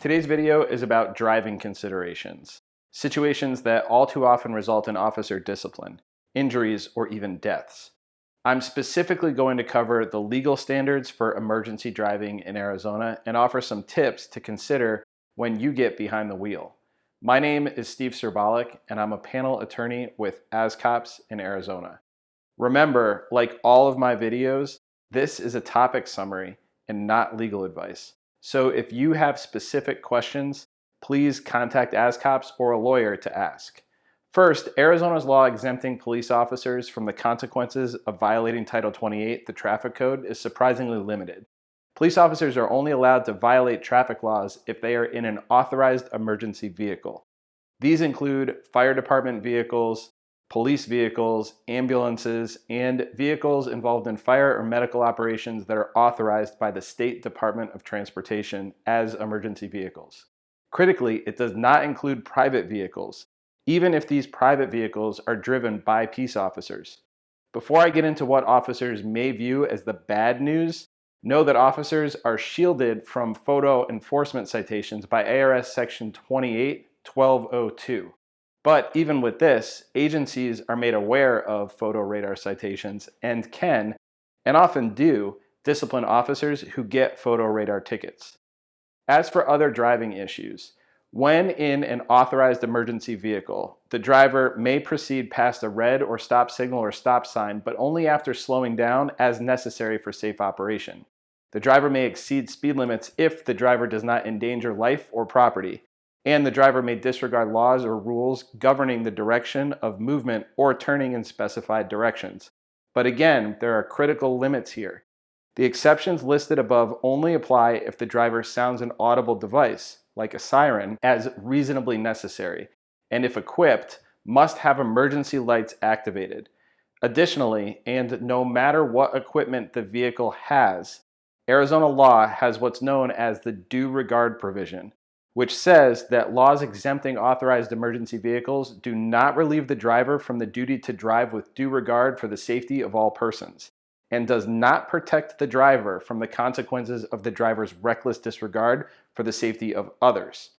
Today's video is about driving considerations, situations that all too often result in officer discipline, injuries, or even deaths. I'm specifically going to cover the legal standards for emergency driving in Arizona and offer some tips to consider when you get behind the wheel. My name is Steve Serbalik, and I'm a panel attorney with AsCops in Arizona. Remember, like all of my videos, this is a topic summary and not legal advice. So if you have specific questions, please contact AsCops or a lawyer to ask. First, Arizona's law exempting police officers from the consequences of violating Title 28, the traffic code, is surprisingly limited. Police officers are only allowed to violate traffic laws if they are in an authorized emergency vehicle. These include fire department vehicles, police vehicles, ambulances, and vehicles involved in fire or medical operations that are authorized by the State Department of Transportation as emergency vehicles. Critically, it does not include private vehicles, even if these private vehicles are driven by peace officers. Before I get into what officers may view as the bad news, know that officers are shielded from photo enforcement citations by ARS Section 28-1202. But even with this, agencies are made aware of photo radar citations and can, and often do, discipline officers who get photo radar tickets. As for other driving issues, when in an authorized emergency vehicle, the driver may proceed past a red or stop signal or stop sign, but only after slowing down as necessary for safe operation. The driver may exceed speed limits if the driver does not endanger life or property, and the driver may disregard laws or rules governing the direction of movement or turning in specified directions. But again, there are critical limits here. The exceptions listed above only apply if the driver sounds an audible device, like a siren, as reasonably necessary, and if equipped, must have emergency lights activated. Additionally, and no matter what equipment the vehicle has, Arizona law has what's known as the due regard provision, which says that laws exempting authorized emergency vehicles do not relieve the driver from the duty to drive with due regard for the safety of all persons, and does not protect the driver from the consequences of the driver's reckless disregard for the safety of others.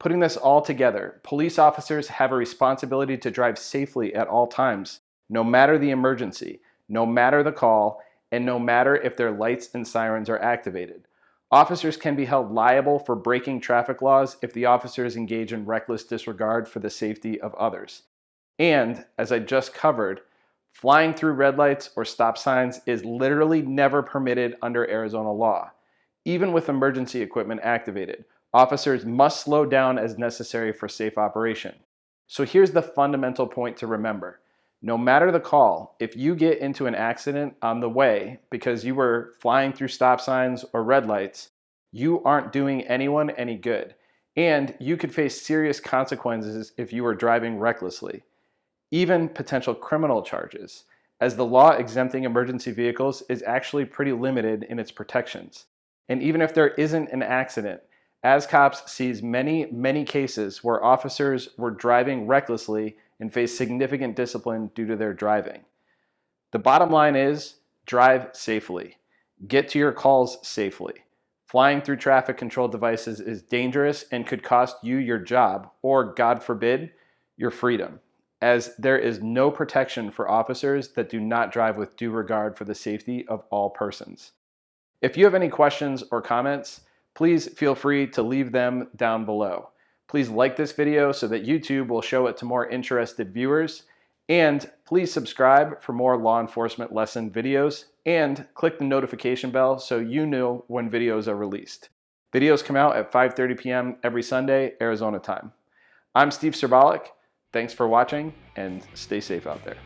Putting this all together, police officers have a responsibility to drive safely at all times, no matter the emergency, no matter the call, and no matter if their lights and sirens are activated. Officers can be held liable for breaking traffic laws if the officers engage in reckless disregard for the safety of others. And, as I just covered, flying through red lights or stop signs is literally never permitted under Arizona law. Even with emergency equipment activated, officers must slow down as necessary for safe operation. So here's the fundamental point to remember. No matter the call, if you get into an accident on the way because you were flying through stop signs or red lights, you aren't doing anyone any good, and you could face serious consequences if you were driving recklessly. Even potential criminal charges, as the law exempting emergency vehicles is actually pretty limited in its protections. And even if there isn't an accident, AsCops sees many cases where officers were driving recklessly and face significant discipline due to their driving. The bottom line is, drive safely. Get to your calls safely. Flying through traffic control devices is dangerous and could cost you your job, or God forbid, your freedom, as there is no protection for officers that do not drive with due regard for the safety of all persons. If you have any questions or comments, please feel free to leave them down below. Please like this video so that YouTube will show it to more interested viewers, and please subscribe for more law enforcement lesson videos, and click the notification bell so you know when videos are released. Videos come out at 5:30 p.m. every Sunday, Arizona time. I'm Steve Serbalik. Thanks for watching, and stay safe out there.